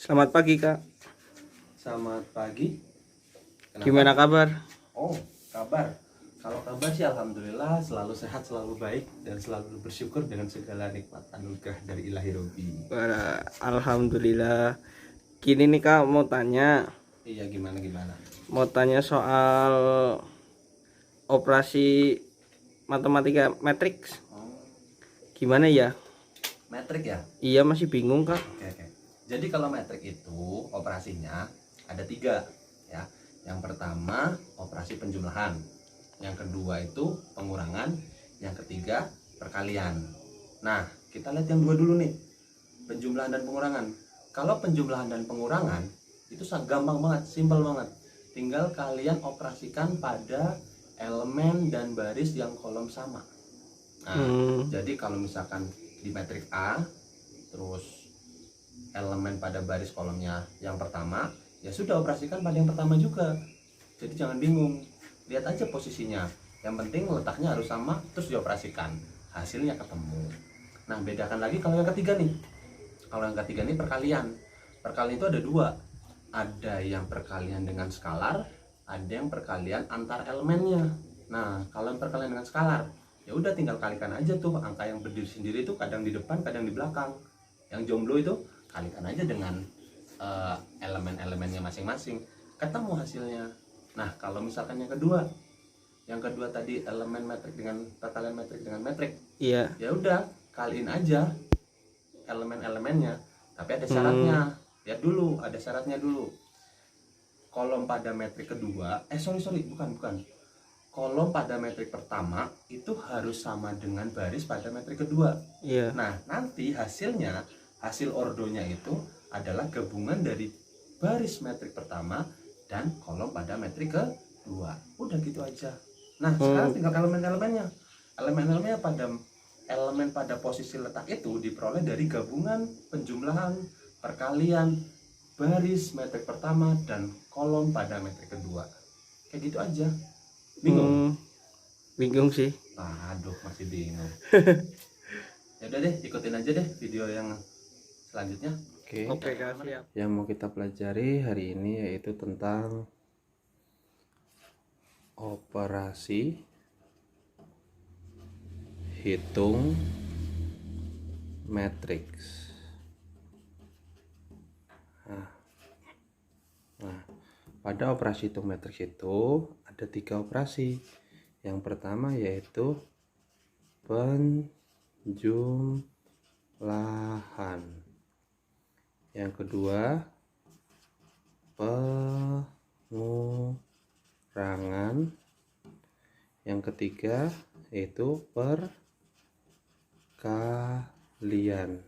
Selamat pagi Kak. Selamat pagi. Kenapa? Gimana kabar? Oh, kabar. Kalau kabar sih alhamdulillah selalu sehat, selalu baik, dan selalu bersyukur dengan segala nikmat anugerah dari Ilahi Robi. Alhamdulillah. Gini nih Kak, mau tanya. Iya, gimana? Mau tanya soal operasi matematika matriks. Oh, Gimana ya? metrik ya? Iya masih bingung Kak. Oke. Jadi kalau metrik itu operasinya ada 3 ya. Yang pertama operasi penjumlahan, yang kedua itu pengurangan, yang ketiga perkalian. Nah, kita lihat yang 2 dulu nih, penjumlahan dan pengurangan. Kalau penjumlahan dan pengurangan itu sangat gampang banget, simpel banget. Tinggal kalian operasikan pada elemen dan baris yang kolom sama. Nah, jadi kalau misalkan di metrik A, terus elemen pada baris kolomnya yang pertama, ya sudah operasikan pada yang pertama juga. Jadi jangan bingung, lihat aja posisinya. Yang penting letaknya harus sama, terus dioperasikan, hasilnya ketemu. Nah, bedakan lagi kalau yang ketiga nih. Kalau yang ketiga nih perkalian. Perkalian itu ada 2. Ada yang perkalian dengan skalar, ada yang perkalian antar elemennya. Nah, kalau yang perkalian dengan skalar, ya udah tinggal kalikan aja tuh angka yang berdiri sendiri itu, kadang di depan, kadang di belakang. Yang jomblo itu kalikan aja dengan elemen-elemennya masing-masing, ketemu hasilnya. Nah, kalau misalkan yang kedua tadi elemen metrik dengan perkalian metrik dengan metrik, Iya. ya udah kaliin aja elemen-elemennya, tapi ada syaratnya. Lihat dulu, ada syaratnya dulu. Kolom pada metrik kedua, bukan. Kolom pada metrik pertama itu harus sama dengan baris pada metrik kedua. Iya. Nah, nanti hasil ordonya itu adalah gabungan dari baris metrik pertama dan kolom pada metrik kedua. Udah gitu aja. Nah, sekarang tinggal elemen-elemennya. Elemen-elemennya elemen pada posisi letak itu diperoleh dari gabungan penjumlahan, perkalian, baris metrik pertama dan kolom pada metrik kedua. Kayak gitu aja. Bingung? Bingung sih. Aduh, masih bingung. Ya udah deh, ikutin aja deh video yang selanjutnya. Oke Kak, siap. Yang mau kita pelajari hari ini yaitu tentang operasi hitung matriks. Nah, pada operasi hitung matriks itu ada 3 operasi. Yang pertama yaitu penjumlahan. Yang kedua pengurangan. Yang ketiga yaitu perkalian.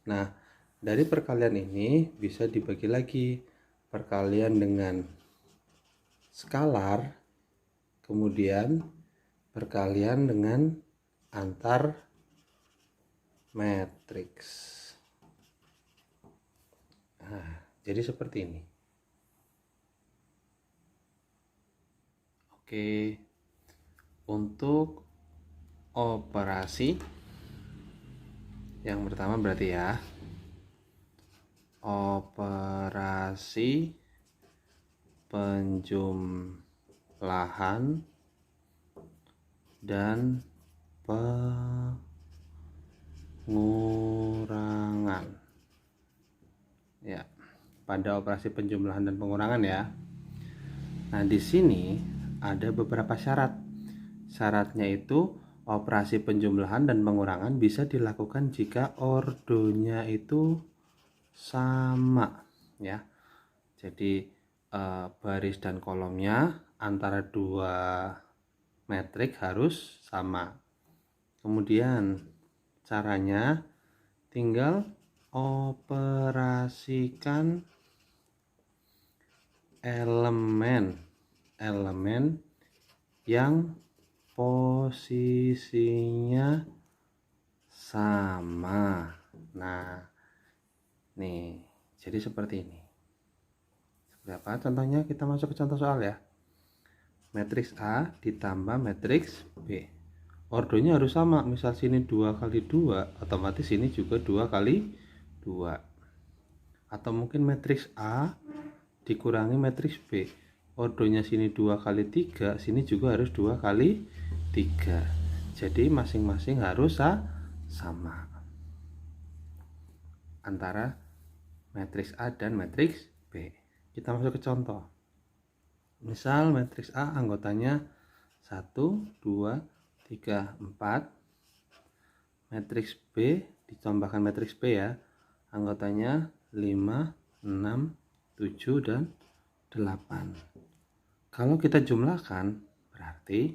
Nah, dari perkalian ini bisa dibagi lagi, perkalian dengan skalar, kemudian perkalian dengan antar matriks. Nah, jadi seperti ini. Oke, untuk operasi yang pertama berarti ya, operasi penjumlahan dan pengurangan. Ya, pada operasi penjumlahan dan pengurangan ya. Nah, di sini ada beberapa syarat. Syaratnya itu operasi penjumlahan dan pengurangan bisa dilakukan jika ordonya itu sama ya. Jadi baris dan kolomnya antara 2 metrik harus sama. Kemudian caranya tinggal operasikan elemen yang posisinya sama. Nah, nih, jadi seperti ini. Seperti apa contohnya? Kita masuk ke contoh soal ya. Matriks A ditambah matriks B. Ordonya harus sama. Misal sini 2 kali 2, otomatis ini juga 2 kali 2. atau mungkin matriks A dikurangi matriks B. Ordonya sini 2 kali 3, sini juga harus 2 kali 3. Jadi masing-masing harus sama antara matriks A dan matriks B. Kita masuk ke contoh. Misal matriks A anggotanya 1, 2, 3, 4. Matriks B ditambahkan matriks B ya, anggotanya 5, 6, 7, dan 8. Kalau kita jumlahkan berarti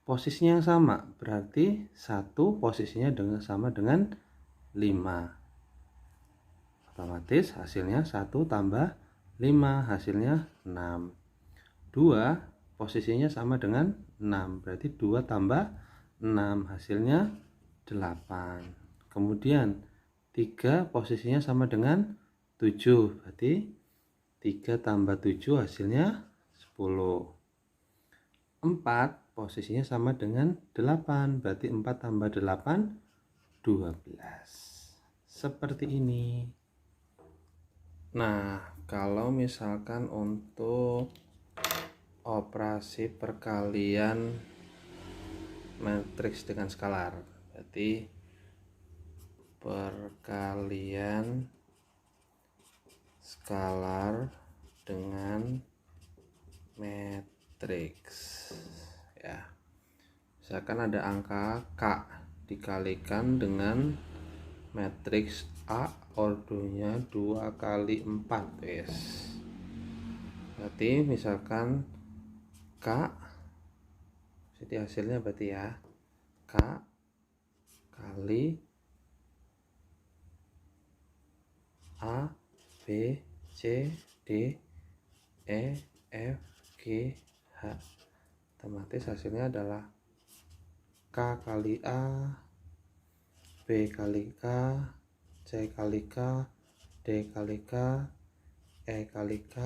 posisinya sama, berarti 1 posisinya sama dengan 5. Otomatis hasilnya 1 tambah 5 hasilnya 6. 2 posisinya sama dengan 6, berarti 2 tambah 6 hasilnya 8. Kemudian 3 posisinya sama dengan 7, berarti 3 tambah 7 hasilnya 10. 4 posisinya sama dengan 8, berarti 4 tambah 8 12. Seperti ini. Nah, kalau misalkan untuk operasi perkalian matriks dengan skalar, berarti perkalian skalar dengan matriks ya. Misalkan ada angka K dikalikan dengan matriks A ordonya 2 kali 4 guys. Berarti misalkan K, jadi hasilnya berarti ya K kali A, B, C, D, E, F, G, H. Otomatis hasilnya adalah K kali A, B kali K, C kali K, D kali K, E kali K,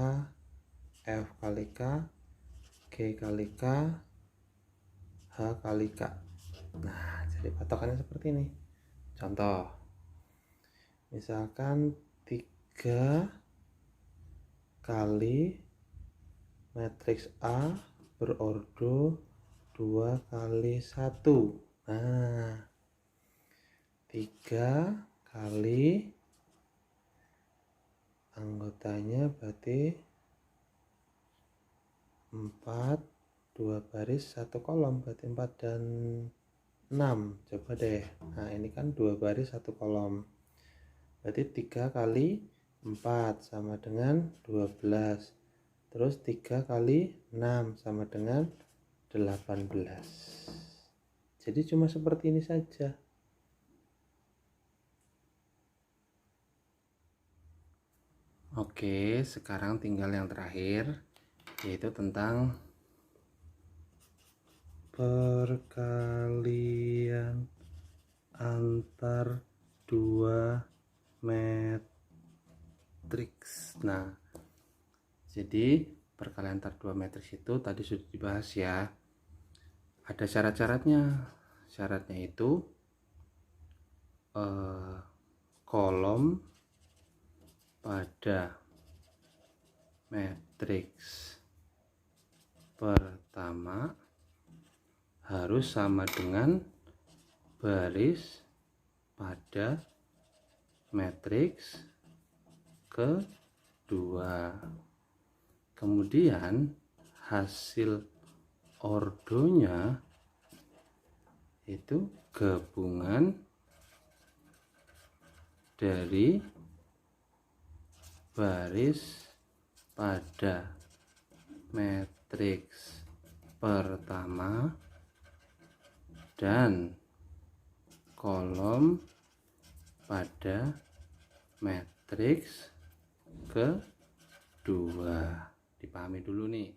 F kali K, G kali K, H kali K. Nah, jadi patokannya seperti ini. Contoh, misalkan 3 kali matriks A berordo 2 kali 1. Nah, 3 kali anggotanya berarti 4, 2 baris 1 kolom, berarti 4 dan 6. Coba deh. Nah, ini kan 2 baris 1 kolom. Berarti 3 kali 4 sama dengan 12. Terus 3 kali 6 sama dengan 18. Jadi cuma seperti ini saja. Oke, sekarang tinggal yang terakhir, yaitu tentang perkalian antar dua matriks. Nah, jadi perkalian antar dua matriks itu tadi sudah dibahas ya. Ada syarat-syaratnya. Syaratnya itu kolom pada matriks pertama harus sama dengan baris pada matriks kedua. Kemudian hasil ordonya itu gabungan dari baris pada matriks pertama dan kolom pada matriks kedua. Dipahami dulu nih.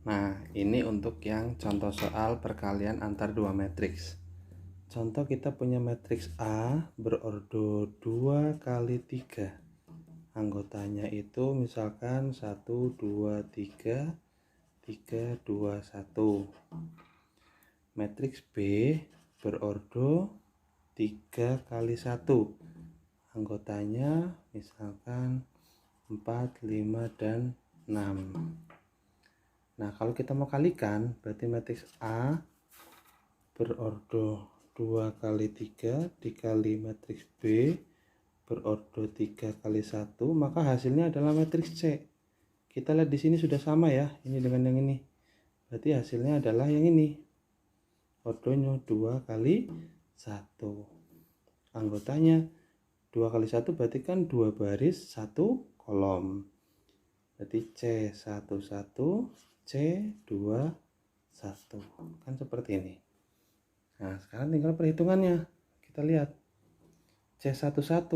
Nah, ini untuk yang contoh soal perkalian antar dua matriks. Contoh kita punya matriks A berordo 2 kali 3. Anggotanya itu misalkan 1, 2, 3, 3, 2, 1. Matriks B berordo 3 kali 1. Anggotanya misalkan 4, 5, dan 6. Nah, kalau kita mau kalikan, berarti matriks A berordo 2 kali 3 dikali matriks B berordo 3 kali 1, maka hasilnya adalah matriks C. Kita lihat di sini sudah sama ya, ini dengan yang ini. Berarti hasilnya adalah yang ini. Ordonya 2 kali 1. Anggotanya 2 kali 1 berarti kan 2 baris 1 kolom. Berarti C11, C21. Kan seperti ini. Nah, sekarang tinggal perhitungannya. Kita lihat. C11.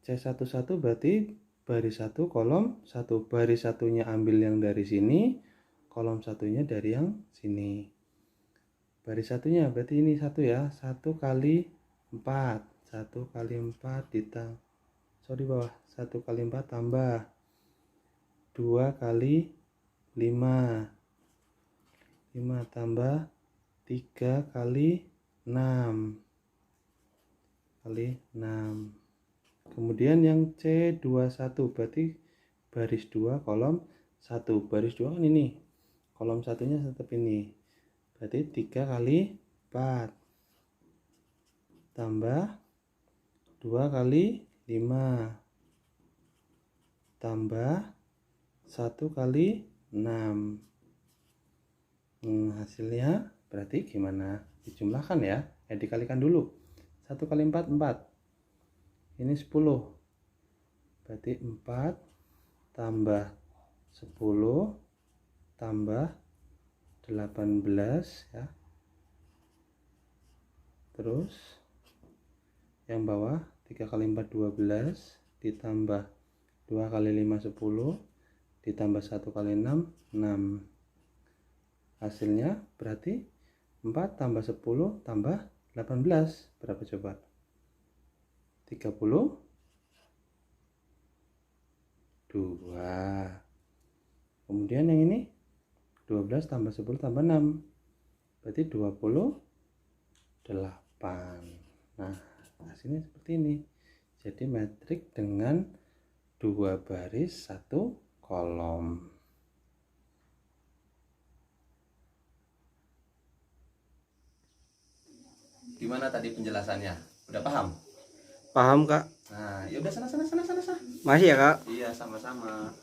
C11 berarti baris 1 kolom 1. Baris satunya ambil yang dari sini, kolom satunya dari yang sini. Baris satunya berarti ini 1 ya. 1 kali 4. 1 kali 4 ditambah, sorry bawah, 1 kali 4 tambah 2 kali 5, 5 tambah 3 kali 6 kali 6. Kemudian yang C21 berarti baris 2 kolom 1. Baris 2 kan ini, kolom satunya tetap ini, berarti 3 kali 4 tambah 2 kali 5 tambah 1 kali 6. Hasilnya berarti gimana? Dijumlahkan ya. Dikalikan dulu. 1 kali 4, 4. Ini 10. Berarti 4 tambah 10 tambah 18 ya. Terus yang bawah 3 kali 4, 12 ditambah 2 kali 5, 10 ditambah 1 kali 6, 6. Hasilnya berarti 4 tambah 10 tambah 18. Berapa coba? 32. Kemudian yang ini 12 tambah 10 tambah 6. Berarti 28. Nah, hasilnya seperti ini. Jadi metrik dengan 2 baris 1 kolom. Gimana tadi penjelasannya? Udah paham? Paham, Kak? Nah, ya udah sana. Masih ya, Kak? Iya, sama-sama.